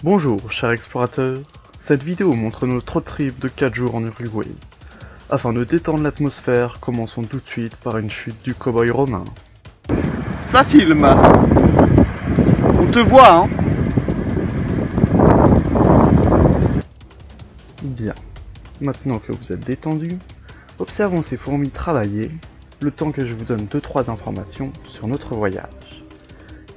Bonjour, chers explorateurs. Cette vidéo montre notre road trip de 4 jours en Uruguay. Afin de détendre l'atmosphère, commençons tout de suite par une chute du cow-boy romain. Ça filme. On te voit, hein. Bien. Maintenant que vous êtes détendus, observons ces fourmis travailler, le temps que je vous donne 2-3 informations sur notre voyage.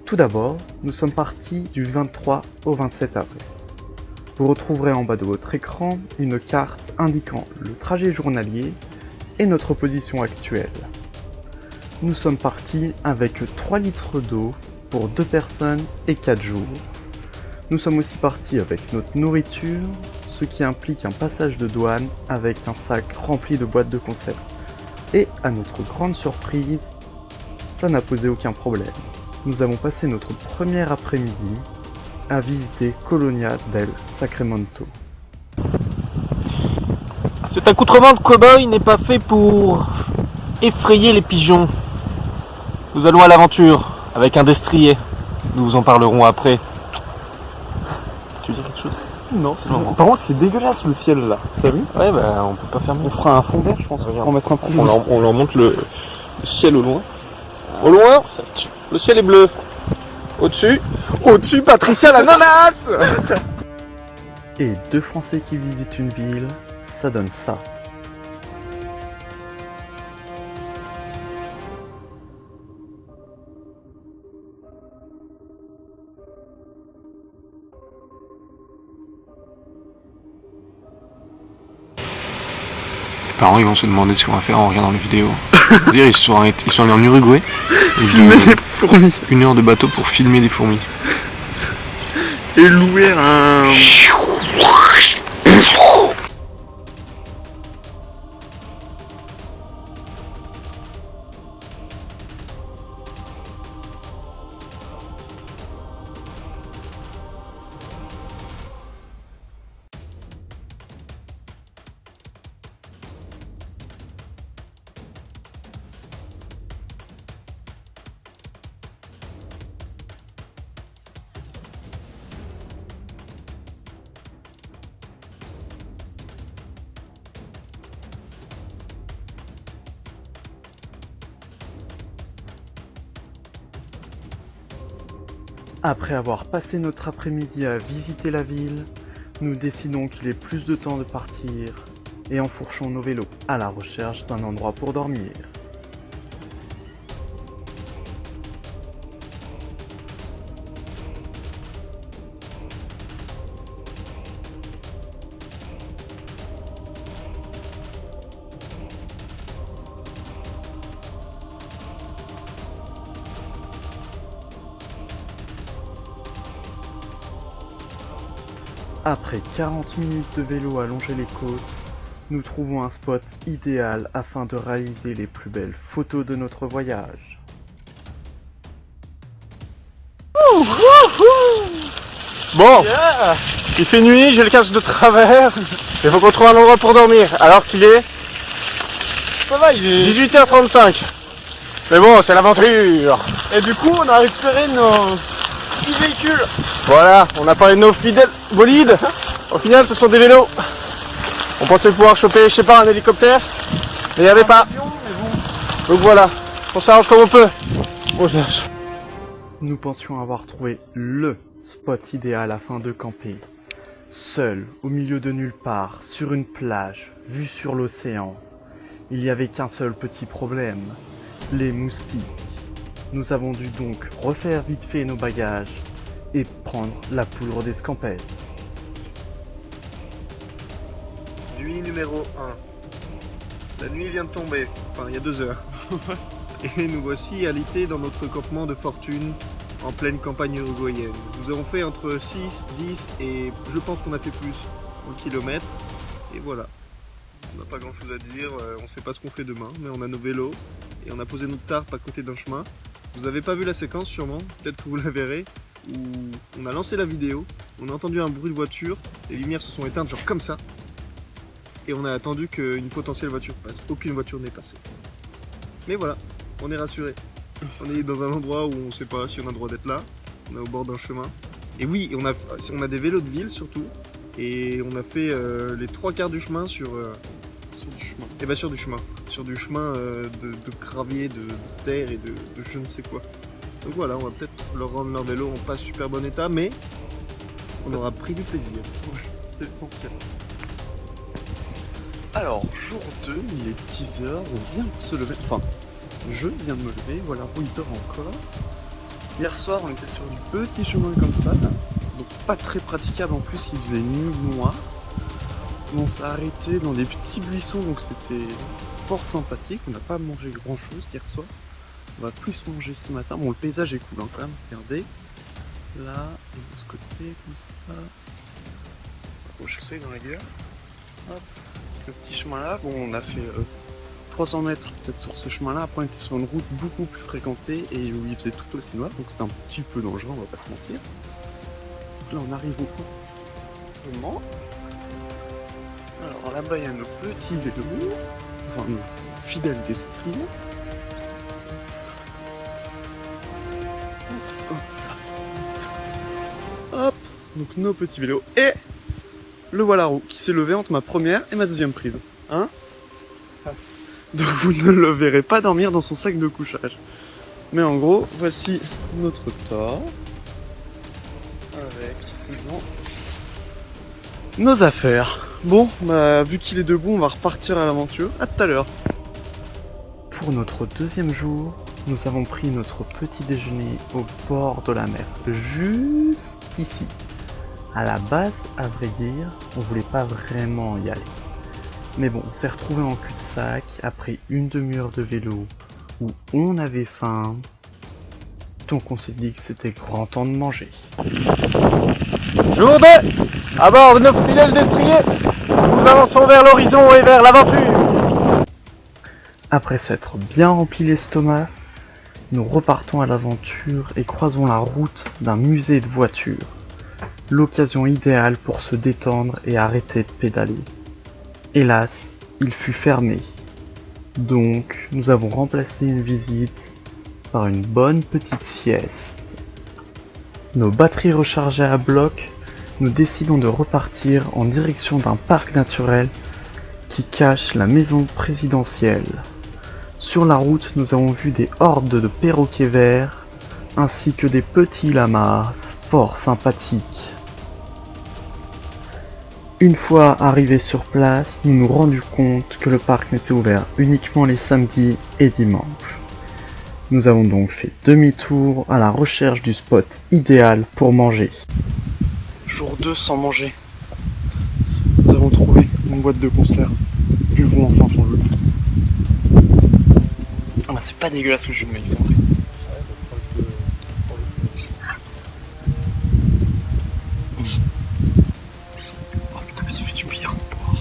Tout d'abord, nous sommes partis du 23 au 27 avril. Vous retrouverez en bas de votre écran une carte indiquant le trajet journalier et notre position actuelle. Nous sommes partis avec 3 litres d'eau pour 2 personnes et 4 jours. Nous sommes aussi partis avec notre nourriture, ce qui implique un passage de douane avec un sac rempli de boîtes de conserve. Et à notre grande surprise, ça n'a posé aucun problème. Nous avons passé notre premier après-midi à visiter Colonia del Sacramento. Cet accoutrement de cow-boy n'est pas fait pour effrayer les pigeons. Nous allons à l'aventure avec un destrier. Nous vous en parlerons après. Tu dis quelque chose? Non, par contre c'est dégueulasse le ciel là, t'as vu? Ouais, bah on peut pas faire mieux. On fera un fond vert je pense, Regarde. on va mettre un fond On leur montre le ciel au loin. Au loin, le ciel est bleu. Au-dessus, Patricia l'ananas. Et 2 Français qui visitent une ville, ça donne ça. Les parents ils vont se demander ce qu'on va faire en regardant les vidéos. Dire ils sont allés en Uruguay. filmer les fourmis Une heure de bateau pour filmer des fourmis. et louer un... Après avoir passé notre après-midi à visiter la ville, nous décidons qu'il est plus de temps de partir et enfourchons nos vélos à la recherche d'un endroit pour dormir. Après 40 minutes de vélo à longer les côtes, nous trouvons un spot idéal afin de réaliser les plus belles photos de notre voyage. Bon, il fait nuit, j'ai le casque de travers. Il faut qu'on trouve un endroit pour dormir. Alors qu'il est Ça va, il est... 18h35. Mais bon, c'est l'aventure. Et du coup on a récupéré nos 6 véhicules. Voilà, on a parlé de nos fidèles bolides. Au final, ce sont des vélos. On pensait pouvoir choper, je sais pas, un hélicoptère. Mais il n'y avait pas. Donc voilà, on s'arrange comme on peut. Bon, je lâche. Nous pensions avoir trouvé LE spot idéal afin de camper. Seul, au milieu de nulle part, sur une plage, vue sur l'océan. Il n'y avait qu'un seul petit problème, les moustiques. Nous avons dû donc refaire vite fait nos bagages et prendre la poudre d'escampette. Nuit numéro 1. La nuit vient de tomber, enfin il y a 2 heures. Et nous voici alités dans notre campement de fortune en pleine campagne uruguayenne. Nous avons fait entre 6, 10 et je pense qu'on a fait plus en kilomètres. Et voilà. On n'a pas grand chose à dire, on sait pas ce qu'on fait demain, mais on a nos vélos et on a posé notre tarpe à côté d'un chemin. Vous avez pas vu la séquence sûrement, peut-être que vous la verrez, où on a lancé la vidéo, on a entendu un bruit de voiture, les lumières se sont éteintes genre comme ça, et on a attendu qu'une potentielle voiture passe. Aucune voiture n'est passée. Mais voilà, on est rassuré. On est dans un endroit où on ne sait pas si on a le droit d'être là, on est au bord d'un chemin, Et oui, on a des vélos de ville surtout. Et on a fait les 3/4 du chemin sur du chemin. Et bah sur du chemin. Sur du chemin de gravier, de terre et de je ne sais quoi. Donc voilà, on va peut-être leur rendre leur vélo en pas super bon état, mais on aura pris du plaisir. C'est l'essentiel. Alors, jour 2, il est 10h, on vient de se lever. Enfin, je viens de me lever, voilà, il dort encore. Hier soir, on était sur du petit chemin comme ça, là. Donc pas très praticable, en plus il faisait nuit noire. On s'est arrêté dans des petits buissons, donc c'était fort sympathique. On n'a pas mangé grand chose hier soir. On va plus manger ce matin. Bon, le paysage est cool hein, quand même, regardez. Là, et de ce côté, comme ça. Bon, je suis dans la gueule. Hop, le petit chemin là. Bon, on a fait 300 mètres peut-être sur ce chemin là. Après, on était sur une route beaucoup plus fréquentée et où il faisait tout aussi noir. Donc c'était un petit peu dangereux, on va pas se mentir. Là, on arrive au moment. Alors là-bas, il y a nos petits vélos. Enfin, nos fidèles destriers. Hop, donc nos petits vélos. Et le voilà qui s'est levé entre ma première et ma deuxième prise. Hein? Donc vous ne le verrez pas dormir dans son sac de couchage. Mais en gros, voici notre tas. Avec nos affaires. Bon, bah vu qu'il est debout, on va repartir à l'aventure. À tout à l'heure. Pour notre deuxième jour, nous avons pris notre petit déjeuner au bord de la mer, juste ici. À la base, à vrai dire, on voulait pas vraiment y aller. Mais bon, on s'est retrouvé en cul-de-sac après une demi-heure de vélo où on avait faim. Donc on s'est dit que c'était grand temps de manger. Jour 2, à bord de nos fidèles destriers, nous avançons vers l'horizon et vers l'aventure. Après s'être bien rempli l'estomac, nous repartons à l'aventure et croisons la route d'un musée de voitures. L'occasion idéale pour se détendre et arrêter de pédaler. Hélas, il fut fermé. Donc, nous avons remplacé une visite par une bonne petite sieste. Nos batteries rechargées à bloc, nous décidons de repartir en direction d'un parc naturel qui cache la maison présidentielle. Sur la route, nous avons vu des hordes de perroquets verts ainsi que des petits lamas fort sympathiques. Une fois arrivés sur place, nous nous rendus compte que le parc n'était ouvert uniquement les samedis et dimanches. Nous avons donc fait demi-tour à la recherche du spot idéal pour manger. Jour 2 sans manger. Nous avons trouvé une boîte de conserve. Buvons enfin ton jus. Ah bah c'est pas dégueulasse le jus de maïs en vrai. Oh putain mais ça fait du bien de boire.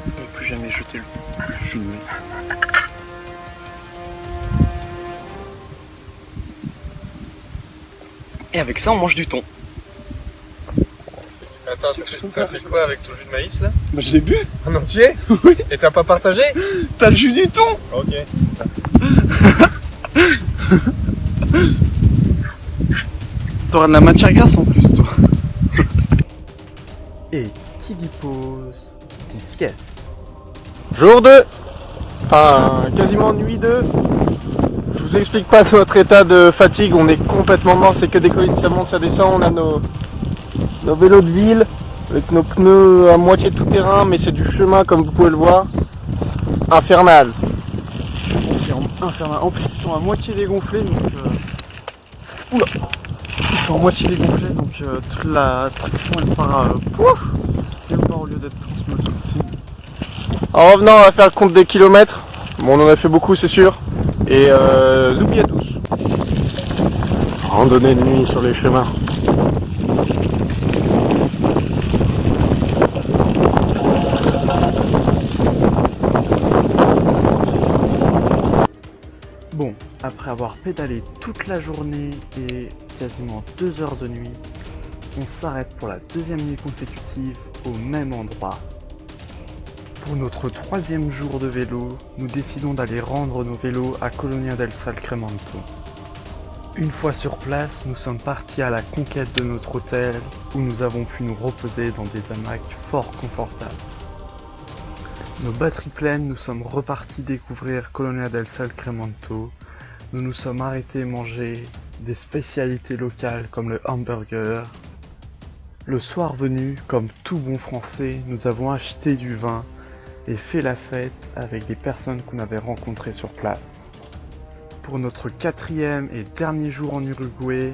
Ne plus jamais jeter le jus de maïs. Et avec ça on mange du thon. Attends, t'as fait quoi avec ton jus de maïs là? Bah je l'ai bu. En entier? Oui. Et t'as pas partagé? T'as le jus du thon. Ok. T'auras de la matière grasse en plus toi. Et qui dit pause, dit sieste. Jour 2. Enfin quasiment nuit 2. Je vous explique pas notre état de fatigue, on est complètement mort, c'est que des collines, ça monte, ça descend, on a nos vélos de ville, avec nos pneus à moitié tout terrain, mais c'est du chemin comme vous pouvez le voir, infernal. Infernal. En plus ils sont à moitié dégonflés, donc oula, ils sont à moitié dégonflés, donc toute la traction elle part, elle part au lieu d'être transmutée. En revenant, on va faire le compte des kilomètres. Bon, on en a fait beaucoup, c'est sûr. Et zoubi à tous. Randonnée de nuit sur les chemins. Bon, après avoir pédalé toute la journée et quasiment 2 heures de nuit, on s'arrête pour la deuxième nuit consécutive au même endroit. Pour notre troisième jour de vélo, nous décidons d'aller rendre nos vélos à Colonia del Sacramento. Une fois sur place, nous sommes partis à la conquête de notre hôtel où nous avons pu nous reposer dans des hamacs fort confortables. Nos batteries pleines, nous sommes repartis découvrir Colonia del Sacramento. Nous nous sommes arrêtés manger des spécialités locales comme le hamburger. Le soir venu, comme tout bon français, nous avons acheté du vin et fait la fête avec des personnes qu'on avait rencontrées sur place. Pour notre quatrième et dernier jour en Uruguay,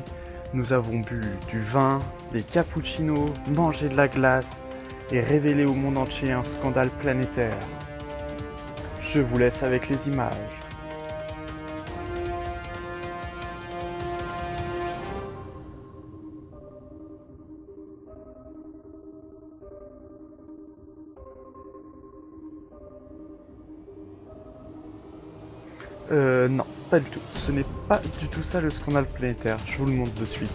nous avons bu du vin, des cappuccinos, mangé de la glace et révélé au monde entier un scandale planétaire. Je vous laisse avec les images. Non, pas du tout. Ce n'est pas du tout ça le scandale planétaire. Je vous le montre de suite.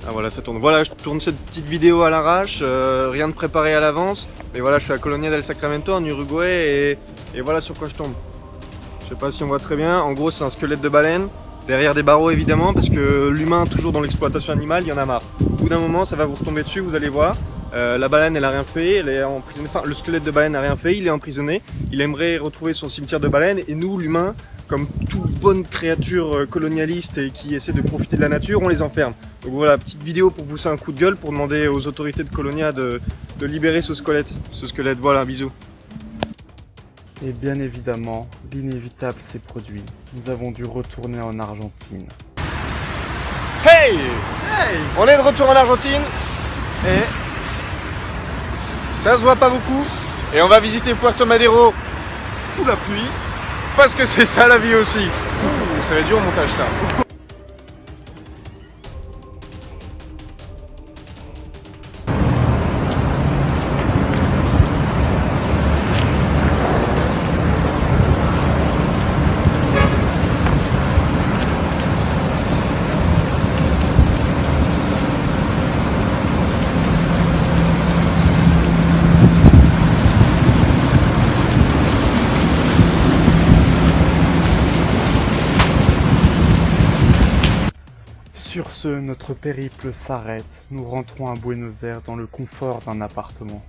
Ah voilà, ça tourne. Voilà, je tourne cette petite vidéo à l'arrache, rien de préparé à l'avance. Mais voilà, je suis à Colonia del Sacramento en Uruguay et voilà sur quoi je tombe. Je sais pas si on voit très bien. En gros, c'est un squelette de baleine. Derrière des barreaux évidemment, parce que l'humain, toujours dans l'exploitation animale, il y en a marre. Au bout d'un moment, ça va vous retomber dessus, vous allez voir. La baleine, elle a rien fait, elle est emprisonnée. Enfin, le squelette de baleine n'a rien fait, il est emprisonné. Il aimerait retrouver son cimetière de baleine. Et nous, l'humain, comme toute bonne créature colonialiste et qui essaie de profiter de la nature, on les enferme. Donc voilà, petite vidéo pour pousser un coup de gueule, pour demander aux autorités de Colonia de libérer ce squelette. Voilà, bisous. Et bien évidemment, l'inévitable s'est produit. Nous avons dû retourner en Argentine. Hey! On est de retour en Argentine et ça se voit pas beaucoup et on va visiter Puerto Madero sous la pluie parce que c'est ça la vie aussi. Ça va être dur au montage ça. Sur ce, notre périple s'arrête. Nous rentrons à Buenos Aires dans le confort d'un appartement.